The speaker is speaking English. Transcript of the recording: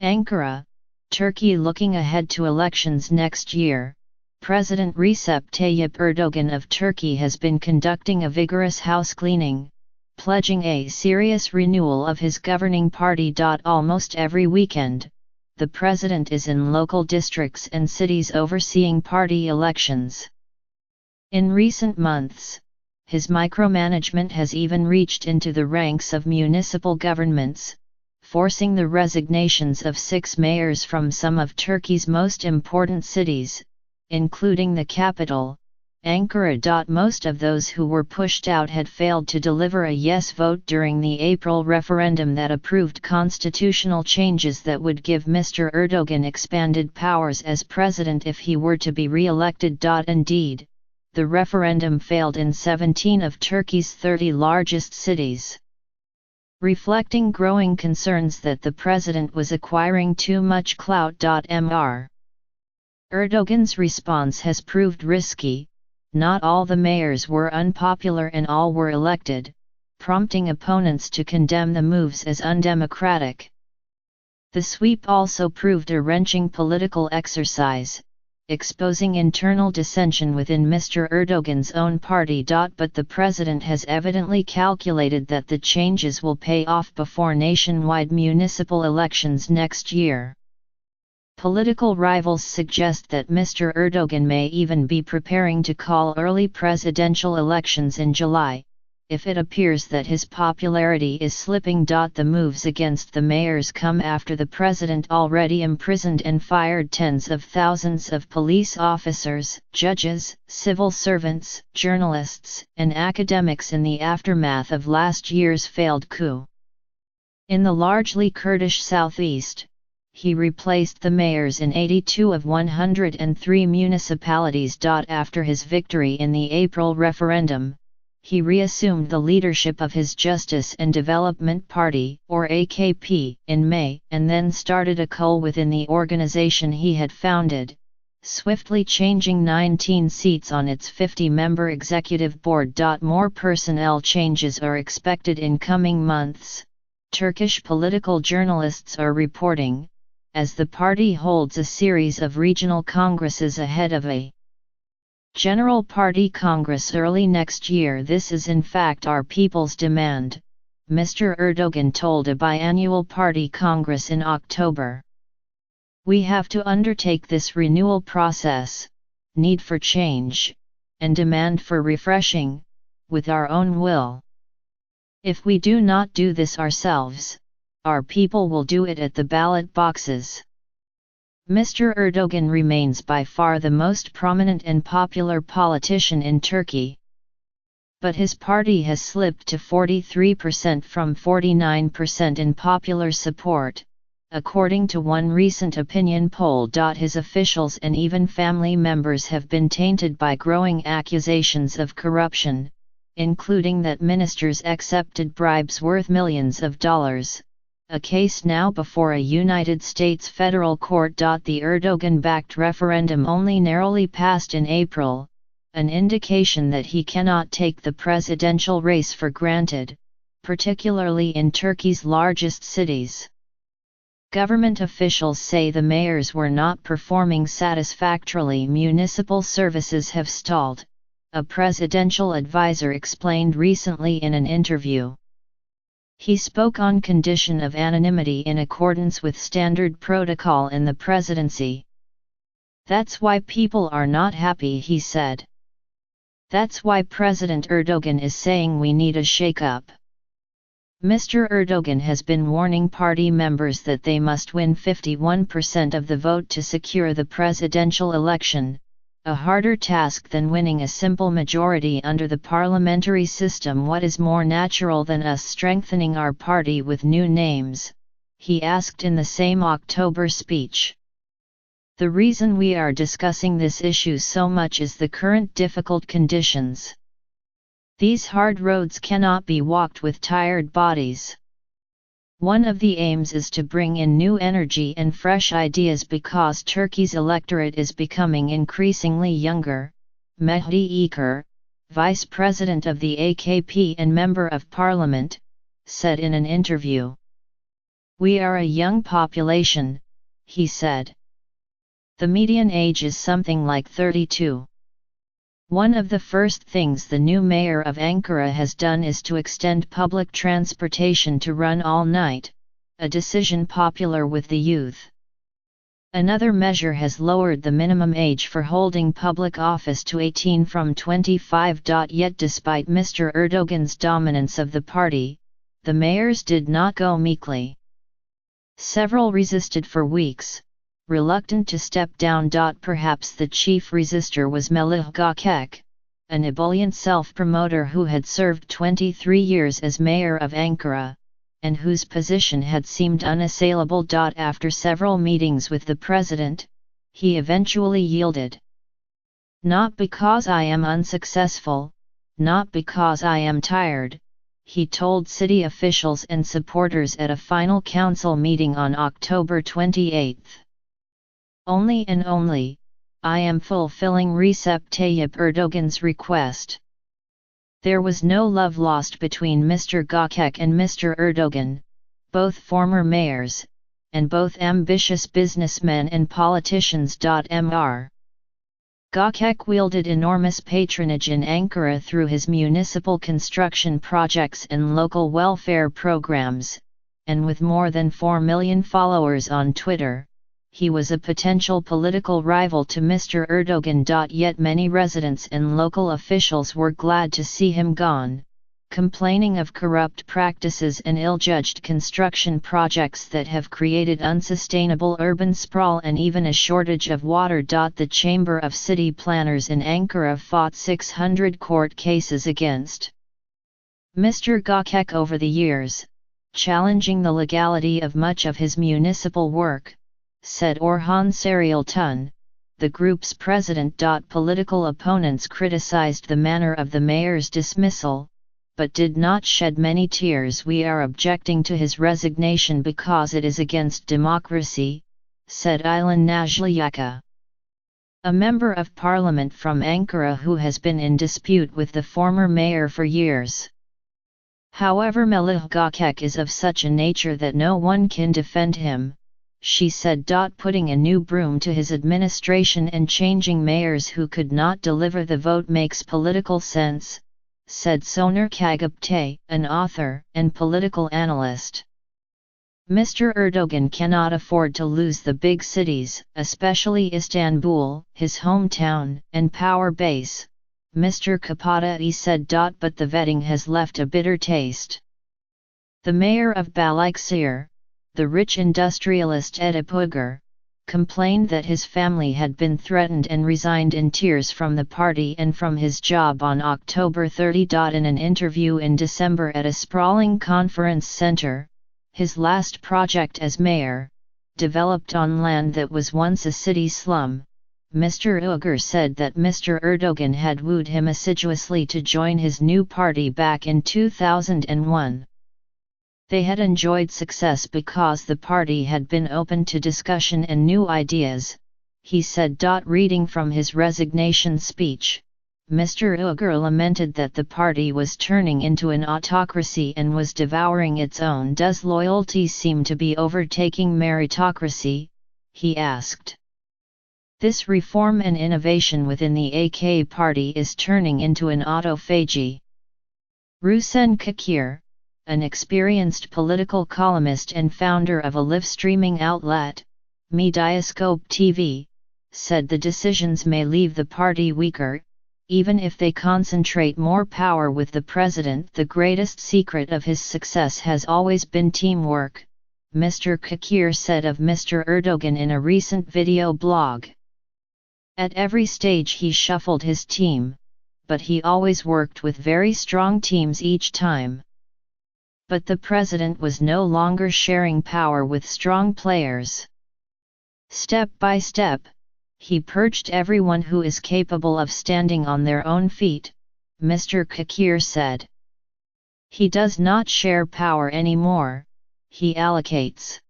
Ankara, Turkey. Looking ahead to elections next year, President Recep Tayyip Erdogan of Turkey has been conducting a vigorous house cleaning, pledging a serious renewal of his governing party. Almost every weekend, the president is in local districts and cities overseeing party elections. In recent months, his micromanagement has even reached into the ranks of municipal governments, forcing the resignations of 6 mayors from some of Turkey's most important cities, including the capital, Ankara. Most of those who were pushed out had failed to deliver a yes vote during the April referendum that approved constitutional changes that would give Mr. Erdogan expanded powers as president if he were to be re-elected. Indeed, the referendum failed in 17 of Turkey's 30 largest cities, reflecting growing concerns that the president was acquiring too much clout. Mr. Erdogan's response has proved risky. Not all the mayors were unpopular and all were elected, prompting opponents to condemn the moves as undemocratic. The sweep also proved a wrenching political exercise, exposing internal dissension within Mr. Erdogan's own party. But the president has evidently calculated that the changes will pay off before nationwide municipal elections next year. Political rivals suggest that Mr. Erdogan may even be preparing to call early presidential elections in July, if it appears that his popularity is slipping. The moves against the mayors come after the president already imprisoned and fired tens of thousands of police officers, judges, civil servants, journalists, and academics in the aftermath of last year's failed coup. In the largely Kurdish southeast, he replaced the mayors in 82 of 103 municipalities. After his victory in the April referendum, he reassumed the leadership of his Justice and Development Party, or AKP, in May, and then started a coup within the organization he had founded, swiftly changing 19 seats on its 50-member executive board. More personnel changes are expected in coming months, Turkish political journalists are reporting, as the party holds a series of regional congresses ahead of a General Party Congress early next year. This is in fact our people's demand, Mr. Erdogan told a biannual party congress in October. We have to undertake this renewal process, need for change, and demand for refreshing, with our own will. If we do not do this ourselves, our people will do it at the ballot boxes. Mr. Erdogan remains by far the most prominent and popular politician in Turkey. But his party has slipped to 43% from 49% in popular support, according to one recent opinion poll. His officials and even family members have been tainted by growing accusations of corruption, including that ministers accepted bribes worth millions of dollars. A case now before a United States federal court. The Erdogan-backed referendum only narrowly passed in April, an indication that he cannot take the presidential race for granted, particularly in Turkey's largest cities. Government officials say the mayors were not performing satisfactorily. Municipal services have stalled, a presidential advisor explained recently in an interview. He spoke on condition of anonymity in accordance with standard protocol in the presidency. That's why people are not happy, he said. That's why President Erdogan is saying we need a shake-up. Mr. Erdogan has been warning party members that they must win 51% of the vote to secure the presidential election, a harder task than winning a simple majority under the parliamentary system. What is more natural than us strengthening our party with new names? He asked in the same October speech. The reason we are discussing this issue so much is the current difficult conditions. These hard roads cannot be walked with tired bodies. One of the aims is to bring in new energy and fresh ideas because Turkey's electorate is becoming increasingly younger, Mehdi Eker, vice president of the AKP and member of parliament, said in an interview. "We are a young population," he said. "The median age is something like 32. One of the first things the new mayor of Ankara has done is to extend public transportation to run all night, a decision popular with the youth. Another measure has lowered the minimum age for holding public office to 18 from 25. Yet despite Mr. Erdogan's dominance of the party, the mayors did not go meekly. Several resisted for weeks, reluctant to step down. Perhaps the chief resistor was Melih Gökçek, an ebullient self-promoter who had served 23 years as mayor of Ankara, and whose position had seemed unassailable. After several meetings with the president, he eventually yielded. "Not because I am unsuccessful, not because I am tired," he told city officials and supporters at a final council meeting on October 28. "Only and only, I am fulfilling Recep Tayyip Erdogan's request." There was no love lost between Mr. Gökçek and Mr. Erdogan, both former mayors, and both ambitious businessmen and politicians. Mr. Gökçek wielded enormous patronage in Ankara through his municipal construction projects and local welfare programs, and with more than 4 million followers on Twitter, he was a potential political rival to Mr. Erdogan. Yet many residents and local officials were glad to see him gone, complaining of corrupt practices and ill-judged construction projects that have created unsustainable urban sprawl and even a shortage of water. The Chamber of City Planners in Ankara fought 600 court cases against Mr. Gökçek over the years, challenging the legality of much of his municipal work, said Orhan Sarıyaltun, the group's president. Political opponents criticized the manner of the mayor's dismissal, but did not shed many tears. "We are objecting to his resignation because it is against democracy," said Aylan Najliyaka, a member of parliament from Ankara who has been in dispute with the former mayor for years. "However, Melih Gökçek is of such a nature that no one can defend him," she said. "Putting a new Broom to his administration and changing mayors who could not deliver the vote makes political sense," said Soner Kagıptay, an author and political analyst. Mr. Erdogan cannot afford to lose the big cities, especially Istanbul, his hometown and power base, Mr. Kapadağ said. But the vetting has left a bitter taste. The mayor of Balıkesir, the rich industrialist Edip Uygur, complained that his family had been threatened and resigned in tears from the party and from his job on October 30. In an interview in December at a sprawling conference center, his last project as mayor, developed on land that was once a city slum, Mr. Uygur said that Mr. Erdogan had wooed him assiduously to join his new party back in 2001. They had enjoyed success because the party had been open to discussion and new ideas, he said. Reading from his resignation speech, Mr. Uygur lamented that the party was turning into an autocracy and was devouring its own. "Does loyalty seem to be overtaking meritocracy?" he asked. "This reform and innovation within the AK party is turning into an autophagy." Hüseyin Çakır, an experienced political columnist and founder of a live streaming outlet, Medyascope TV, said the decisions may leave the party weaker, even if they concentrate more power with the president. "The greatest secret of his success has always been teamwork," Mr. Çakır said of Mr. Erdogan in a recent video blog. "At every stage he shuffled his team, but he always worked with very strong teams each time. But the president was no longer sharing power with strong players. Step by step, he purged everyone who is capable of standing on their own feet," Mr. Çakır said. "He does not share power anymore, he allocates.